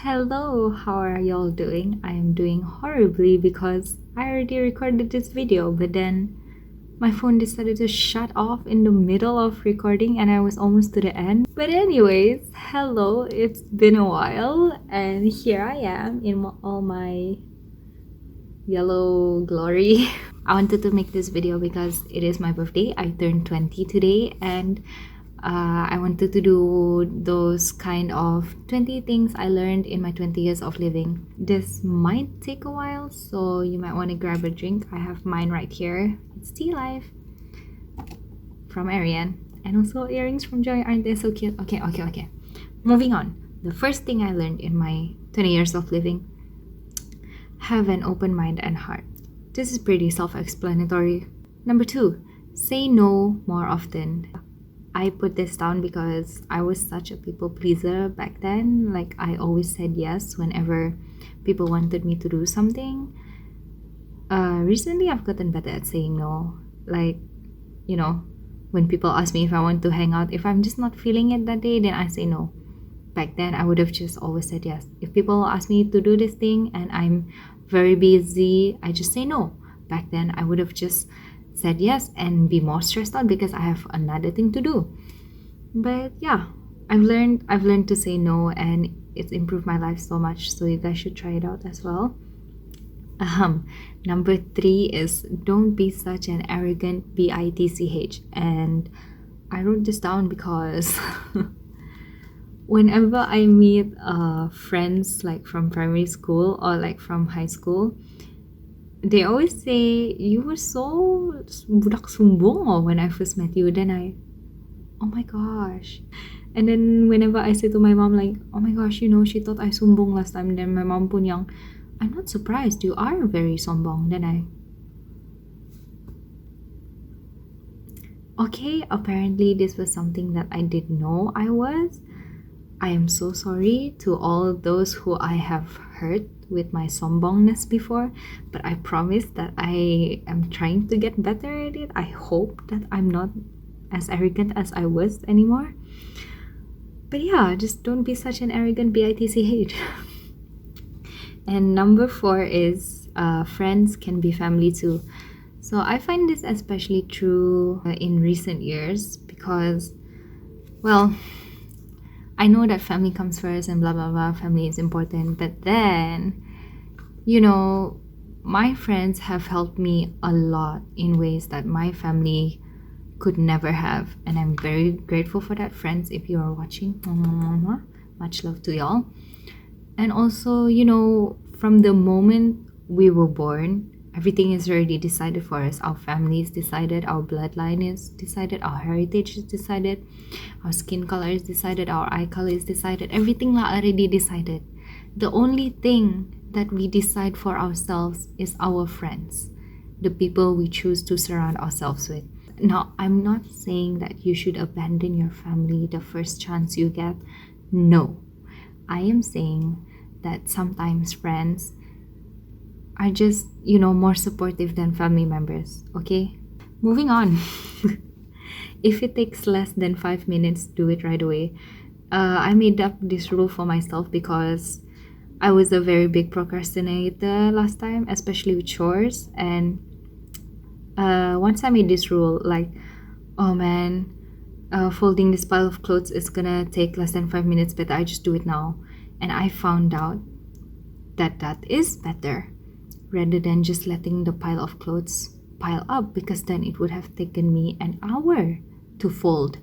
Hello, how are y'all doing? I am doing horribly because I already recorded this video, but then my phone decided to shut off in the middle of recording and I was almost to the end. But anyways, hello, it's been a while and here I am in all my yellow glory. I wanted to make this video because it is my birthday. I turned 20 today and I wanted to do those kind of 20 things I learned in my 20 years of living. This might take a while, so you might want to grab a drink. I have mine right here. It's Tea Life from Ariane. And also earrings from Joy. Aren't they so cute? Okay. Moving on. The first thing I learned in my 20 years of living: have an open mind and heart. This is pretty self-explanatory. Number 2, say no more often. I put this down because I was such a people pleaser back then. Like, I always said yes whenever people wanted me to do something. Recently I've gotten better at saying no. Like, when people ask me if I want to hang out, if I'm just not feeling it that day, then I say no. Back then I would have just always said yes. If people ask me to do this thing and I'm very busy, I just say no. Back then I would have just said yes and be more stressed out because I have another thing to do. But yeah, I've learned to say no, and it's improved my life so much, so you guys should try it out as well. Number 3 is don't be such an arrogant bitch. And I wrote this down because whenever I meet friends like from primary school or like from high school, they always say you were so budak sumbong when I first met you. Then oh my gosh. And then whenever I say to my mom like, oh my gosh, she thought I sumbong last time. Then my mom pun yang, I'm not surprised, you are very sombong. Then okay, apparently this was something that I didn't know I was. I am so sorry to all those who I have hurt with my sombongness before, but I promise that I am trying to get better at it. I hope that I'm not as arrogant as I was anymore. But yeah, just don't be such an arrogant bitch. And number 4 is friends can be family too. So I find this especially true in recent years because, well, I know that family comes first and blah blah blah, family is important, but then, my friends have helped me a lot in ways that my family could never have, and I'm very grateful for that. Friends, if you are watching, much love to y'all. And also, from the moment we were born, everything is already decided for us. Our family is decided, our bloodline is decided, our heritage is decided, our skin color is decided, our eye color is decided. Everything is already decided. The only thing that we decide for ourselves is our friends, the people we choose to surround ourselves with. Now, I'm not saying that you should abandon your family the first chance you get. No. I am saying that sometimes friends are just, more supportive than family members, okay? Moving on. If it takes less than 5 minutes, do it right away. I made up this rule for myself because I was a very big procrastinator last time, especially with chores. And once I made this rule, like, oh man, folding this pile of clothes is gonna take less than 5 minutes, but I just do it now. And I found out that is better rather than just letting the pile of clothes pile up, because then it would have taken me an hour to fold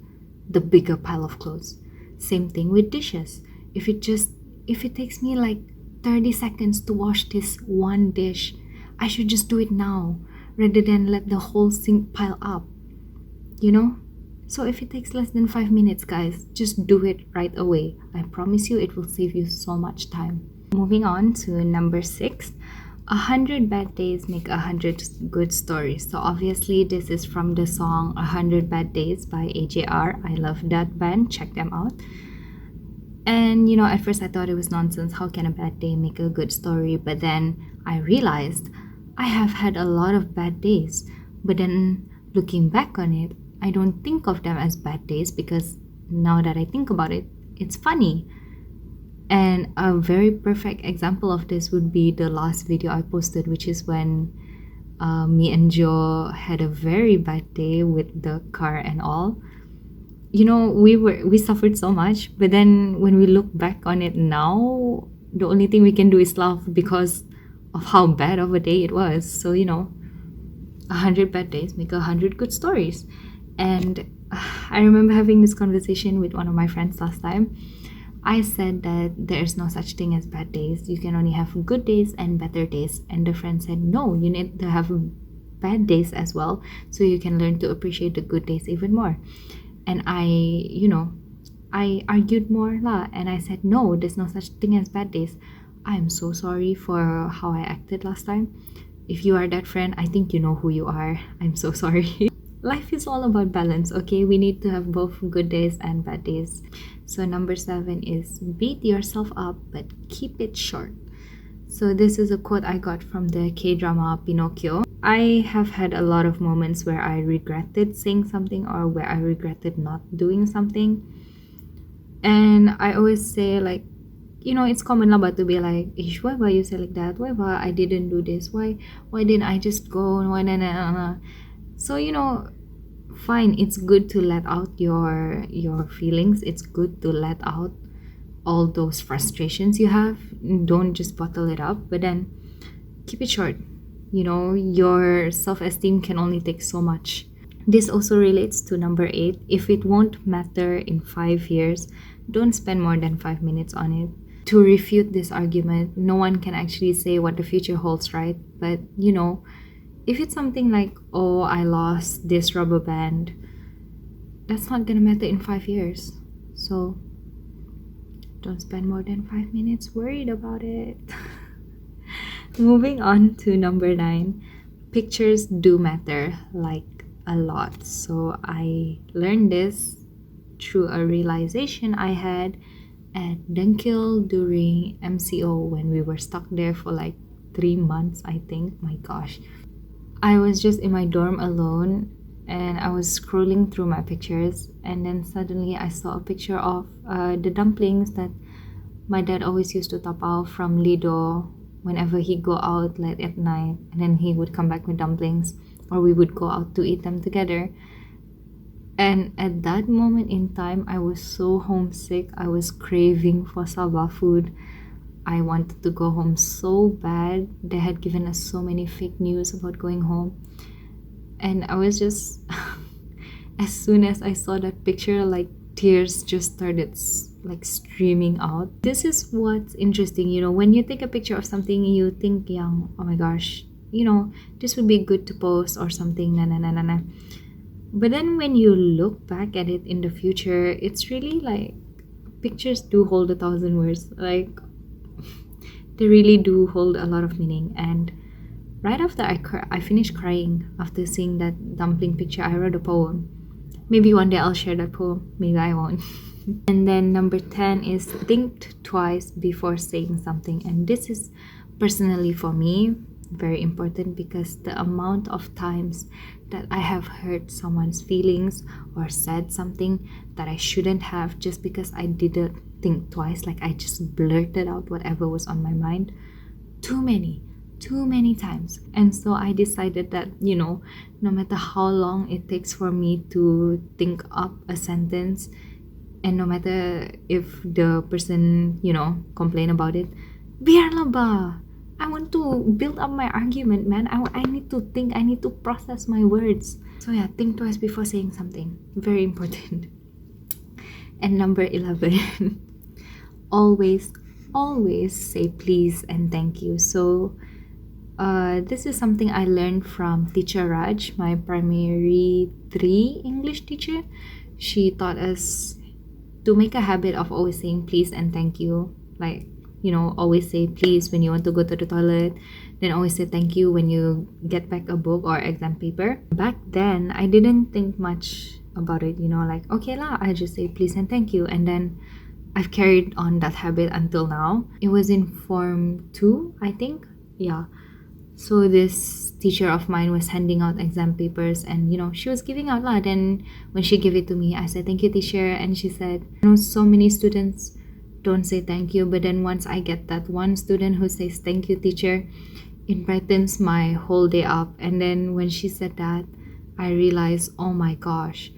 the bigger pile of clothes. Same thing with dishes. If it takes me like 30 seconds to wash this one dish, I should just do it now rather than let the whole sink pile up, So if it takes less than 5 minutes, guys, just do it right away. I promise you it will save you so much time. Moving on to number 6. 100 bad days make 100 good stories. So obviously this is from the song 100 Bad Days by AJR. I love that band. Check them out. And at first I thought it was nonsense. How can a bad day make a good story? But then I realized I have had a lot of bad days. But then looking back on it, I don't think of them as bad days because now that I think about it, it's funny. And a very perfect example of this would be the last video I posted, which is when me and Joe had a very bad day with the car and all. You know, we suffered so much, but then when we look back on it now, the only thing we can do is laugh because of how bad of a day it was. So, you know, 100 bad days make 100 good stories. And I remember having this conversation with one of my friends last time. I said that there's no such thing as bad days. You can only have good days and better days. And the friend said, no, you need to have bad days as well, so you can learn to appreciate the good days even more. And I argued more lah, and I said, no, there's no such thing as bad days. I am so sorry for how I acted last time. If you are that friend, I think you know who you are. I'm so sorry. Life is all about balance, okay? We need to have both good days and bad days. So number 7 is beat yourself up, but keep it short. So this is a quote I got from the K-drama Pinocchio. I have had a lot of moments where I regretted saying something or where I regretted not doing something. And I always say, like, you know, it's common lah to be like, Ish, why you say like that? Why I didn't do this? Why didn't I just go? Why nah. So, you know, fine, it's good to let out your feelings. It's good to let out all those frustrations you have. Don't just bottle it up, but then keep it short. You know, your self-esteem can only take so much. This also relates to number 8. If it won't matter in 5 years, don't spend more than 5 minutes on it. To refute this argument, no one can actually say what the future holds, right? But, you know, if it's something like, oh, I lost this rubber band, that's not gonna matter in 5 years. So don't spend more than 5 minutes worried about it. Moving on to number 9. Pictures do matter, like a lot. So I learned this through a realization I had at Dunkil during MCO when we were stuck there for like 3 months, I think. My gosh. I was just in my dorm alone and I was scrolling through my pictures, and then suddenly I saw a picture of the dumplings that my dad always used to tapao from Lido whenever he go out late at night, and then he would come back with dumplings, or we would go out to eat them together. And at that moment in time, I was so homesick. I was craving for Sabah food. I wanted to go home so bad. They had given us so many fake news about going home. And I was just, as soon as I saw that picture, like tears just started like streaming out. This is what's interesting, you know, when you take a picture of something, you think, oh my gosh, you know, this would be good to post or something, na. But then when you look back at it in the future, it's really like pictures do hold 1,000 words. Like, they really do hold a lot of meaning. And right after I finished crying after seeing that dumpling picture, I wrote a poem. Maybe one day I'll share that poem. Maybe I won't. And then number 10 is think twice before saying something. And this is personally for me very important, because the amount of times that I have hurt someone's feelings or said something that I shouldn't have just because I didn't think twice, like I just blurted out whatever was on my mind, too many times. And so I decided that, you know, no matter how long it takes for me to think up a sentence, and no matter if the person, you know, complain about it, biarlah ba, I want to build up my argument, man. I need to think, I need to process my words. So yeah, think twice before saying something. Very important. And number 11, always say please and thank you. So this is something I learned from teacher Raj, my primary 3 English teacher. She taught us to make a habit of always saying please and thank you. Like, you know, always say please when you want to go to the toilet, then always say thank you when you get back a book or exam paper. Back then, I didn't think much about it, you know, like, okay lah, I just say please and thank you. And then I've carried on that habit until now. It was in Form 2, I think. Yeah. So this teacher of mine was handing out exam papers, and, you know, she was giving out lah. Then when she gave it to me, I said, thank you, teacher. And she said, you know, so many students don't say thank you. But then once I get that one student who says thank you, teacher, it brightens my whole day up. And then when she said that, I realized, oh my gosh,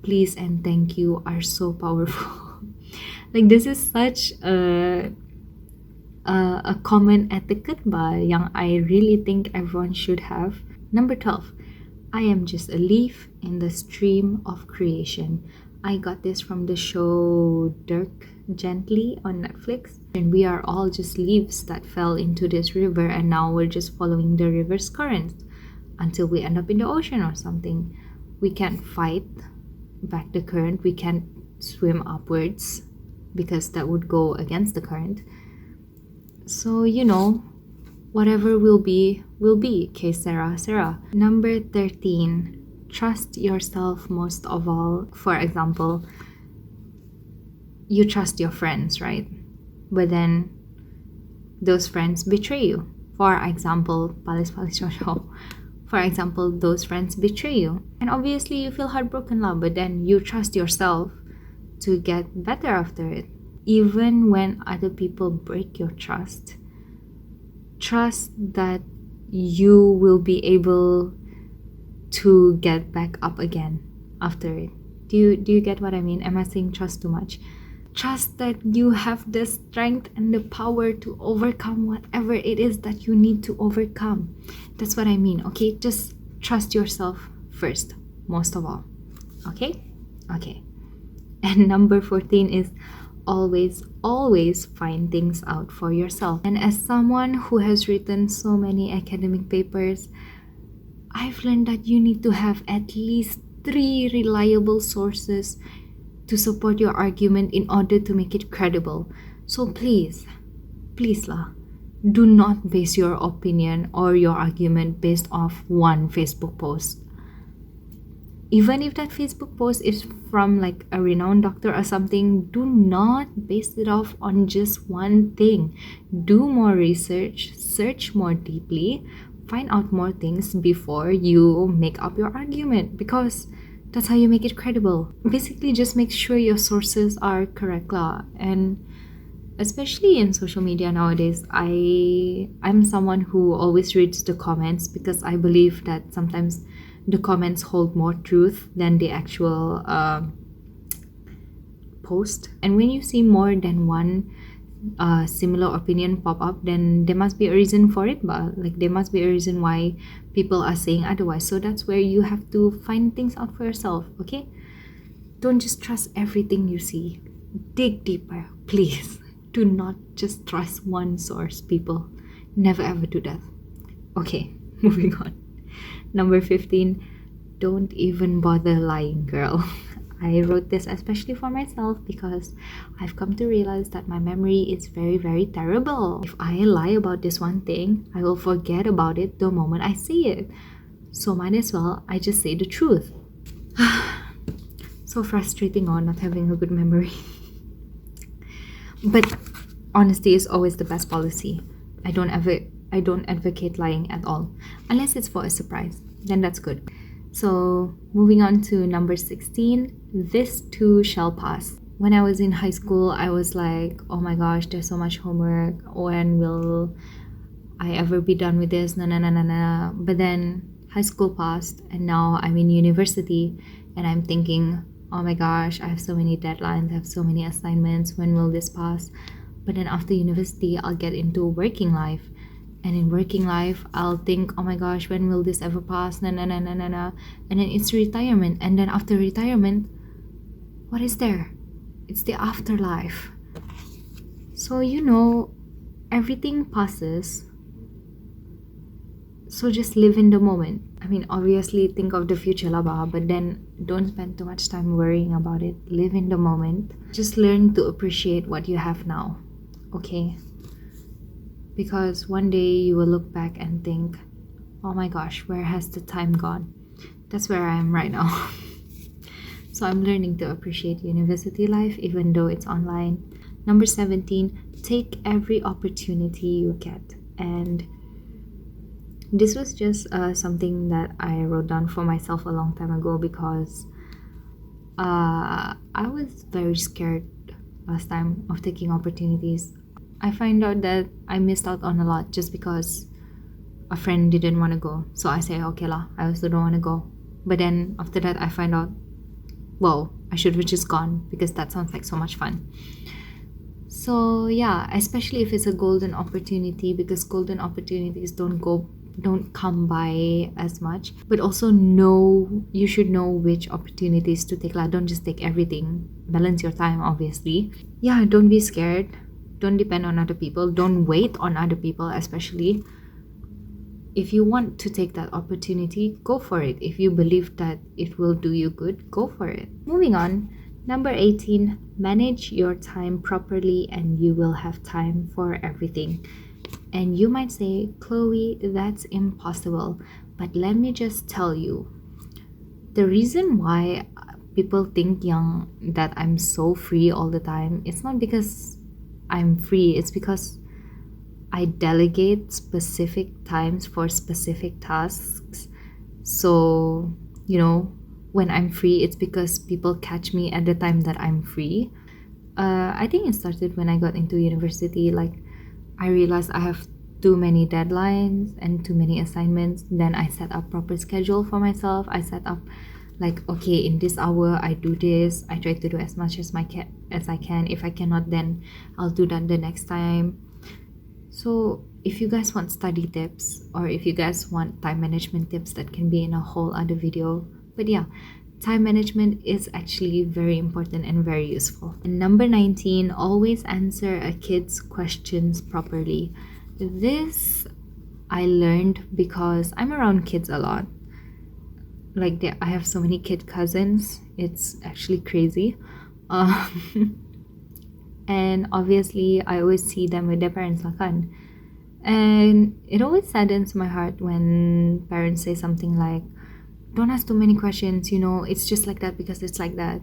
please and thank you are so powerful. Like, this is such a common etiquette ba yang I really think everyone should have. Number 12, I am just a leaf in the stream of creation. I got this from the show Dirk Gently on Netflix. And we are all just leaves that fell into this river, and now we're just following the river's currents until we end up in the ocean or something. We can't fight back the current. We can't swim upwards because that would go against the current. So, whatever will be, que sera, sera. Number 13, trust yourself most of all. For example, you trust your friends, right? But then those friends betray you. For example, for example, those friends betray you. And obviously you feel heartbroken lah, but then you trust yourself to get better after it. Even when other people break your trust that you will be able to get back up again after it. Do you get what I mean? Am I saying trust too much? Trust that you have the strength and the power to overcome whatever it is that you need to overcome. That's what I mean, okay? Just trust yourself first, most of all. Okay? Okay. And number 14 is always find things out for yourself. And as someone who has written so many academic papers, I've learned that you need to have at least 3 reliable sources to support your argument in order to make it credible. So please lah, do not base your opinion or your argument based off one Facebook post. Even if that Facebook post is from like a renowned doctor or something, do not base it off on just one thing. Do more research, search more deeply, find out more things before you make up your argument, because that's how you make it credible. Basically, just make sure your sources are correct lah. And especially in social media nowadays, I'm someone who always reads the comments, because I believe that sometimes the comments hold more truth than the actual post. And when you see more than one similar opinion pop up, then there must be a reason for it, but like there must be a reason why people are saying otherwise. So that's where you have to find things out for yourself, okay? Don't just trust everything you see. Dig deeper, please. Do not just trust one source, people. Never ever do that. Okay, moving on. Number 15, don't even bother lying, girl. I wrote this especially for myself because I've come to realize that my memory is very, very terrible. If I lie about this one thing, I will forget about it the moment I say it. So might as well I just say the truth. So frustrating on not having a good memory. But honesty is always the best policy. I don't advocate lying at all, unless it's for a surprise. Then that's good. So moving on to number 16, this too shall pass. When I was in high school, I was like, oh my gosh, there's so much homework. When will I ever be done with this? No. But then high school passed, and now I'm in university, and I'm thinking, oh my gosh, I have so many deadlines, I have so many assignments. When will this pass? But then after university, I'll get into working life. And in working life, I'll think, oh my gosh, when will this ever pass? And then it's retirement. And then after retirement, what is there? It's the afterlife. So, everything passes. So just live in the moment. I mean, obviously think of the future lah, but then don't spend too much time worrying about it. Live in the moment. Just learn to appreciate what you have now. Okay? Because one day you will look back and think, oh my gosh, where has the time gone? That's where I am right now. So I'm learning to appreciate university life, even though it's online. Number 17, take every opportunity you get. And this was just something that I wrote down for myself a long time ago, because I was very scared last time of taking opportunities. I find out that I missed out on a lot just because a friend didn't want to go. So I say, okay lah, I also don't want to go. But then after that, I find out, whoa, I should have just gone because that sounds like so much fun. So yeah, especially if it's a golden opportunity, because golden opportunities don't come by as much. But also you should know which opportunities to take. Like, don't just take everything. Balance your time, obviously. Yeah, don't be scared. Don't depend on other people. Don't wait on other people, especially. If you want to take that opportunity, go for it. If you believe that it will do you good, go for it. Moving on, number 18, manage your time properly and you will have time for everything. And you might say, Chloe, that's impossible. But let me just tell you, the reason why people think that I'm so free all the time, it's not because I'm free, it's because I delegate specific times for specific tasks. So, when I'm free, it's because people catch me at the time that I'm free. I think it started when I got into university. Like, I realized I have too many deadlines and too many assignments. Then I set up proper schedule for myself. I set up like, okay, in this hour I do this. I try to do as much as I can. If I cannot, then I'll do that the next time. So if you guys want study tips, or if you guys want time management tips, that can be in a whole other video. But yeah, time management is actually very important and very useful. And number 19, always answer a kid's questions properly. This I learned because I'm around kids a lot. Like, I have so many kid cousins. It's actually crazy. And obviously I always see them with their parents lah kan. And it always saddens my heart when parents say something like, don't ask too many questions, it's just like that because it's like that.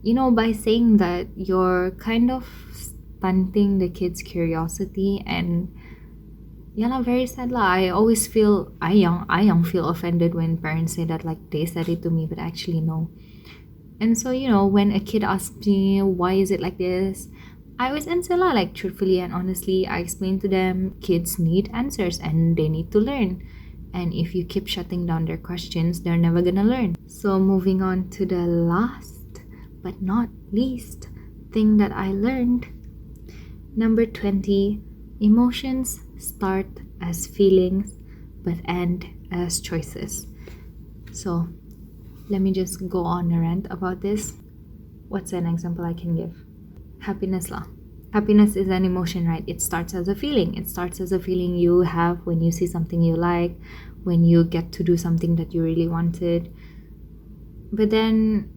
By saying that, you're kind of stunting the kids' curiosity. And very sad lah. I always feel I feel offended when parents say that, like they said it to me, but actually no. And so, when a kid asks me, why is it like this? I always answer lah, like truthfully and honestly. I explain to them, kids need answers and they need to learn. And if you keep shutting down their questions, they're never gonna learn. So moving on to the last but not least thing that I learned. Number 20, emotions start as feelings but end as choices. So let me just go on a rant about this. What's an example I can give? Happiness lah. Happiness is an emotion, right? It starts as a feeling. It starts as a feeling you have when you see something you like, when you get to do something that you really wanted. But then,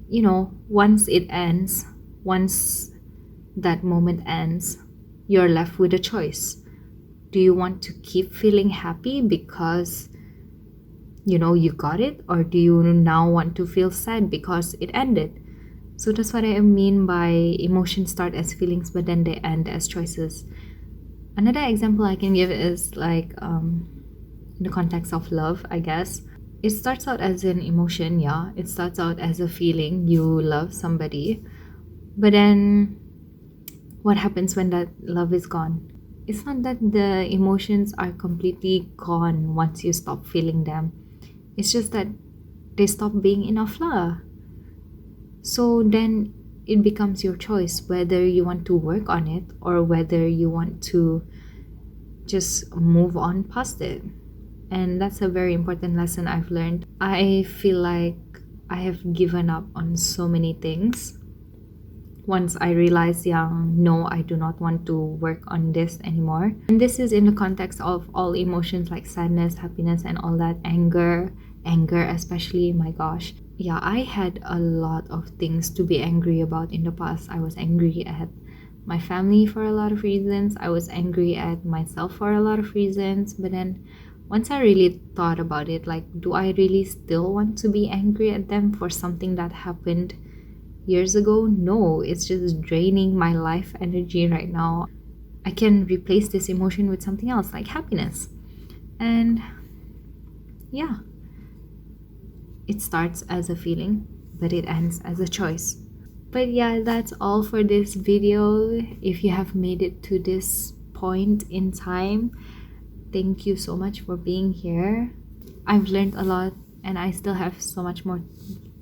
once it ends, once that moment ends, you're left with a choice. Do you want to keep feeling happy because you got it, or do you now want to feel sad because it ended? So that's what I mean by emotions start as feelings but then they end as choices. Another example I can give is like in the context of love, I guess. It starts out as an emotion, yeah. It starts out as a feeling, you love somebody. But then what happens when that love is gone? It's not that the emotions are completely gone once you stop feeling them. It's just that they stop being enough lah. So then it becomes your choice whether you want to work on it or whether you want to just move on past it. And that's a very important lesson I've learned. I feel like I have given up on so many things once I realized, no, I do not want to work on this anymore. And this is in the context of all emotions like sadness, happiness, and all that. Anger especially, my gosh. Yeah, I had a lot of things to be angry about in the past. I was angry at my family for a lot of reasons. I was angry at myself for a lot of reasons. But then once I really thought about it, like, do I really still want to be angry at them for something that happened years ago? No, it's just draining my life energy right now. I can replace this emotion with something else, like happiness. And yeah, it starts as a feeling, but it ends as a choice. But yeah, that's all for this video. If you have made it to this point in time, thank you so much for being here. I've learned a lot and I still have so much more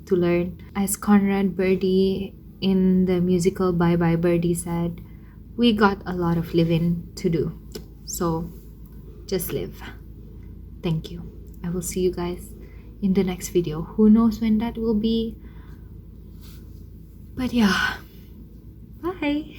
to learn. As Conrad Birdie in the musical Bye Bye Birdie said, we got a lot of living to do. So just live. Thank you. I will see you guys in the next video. Who knows when that will be? But yeah, bye.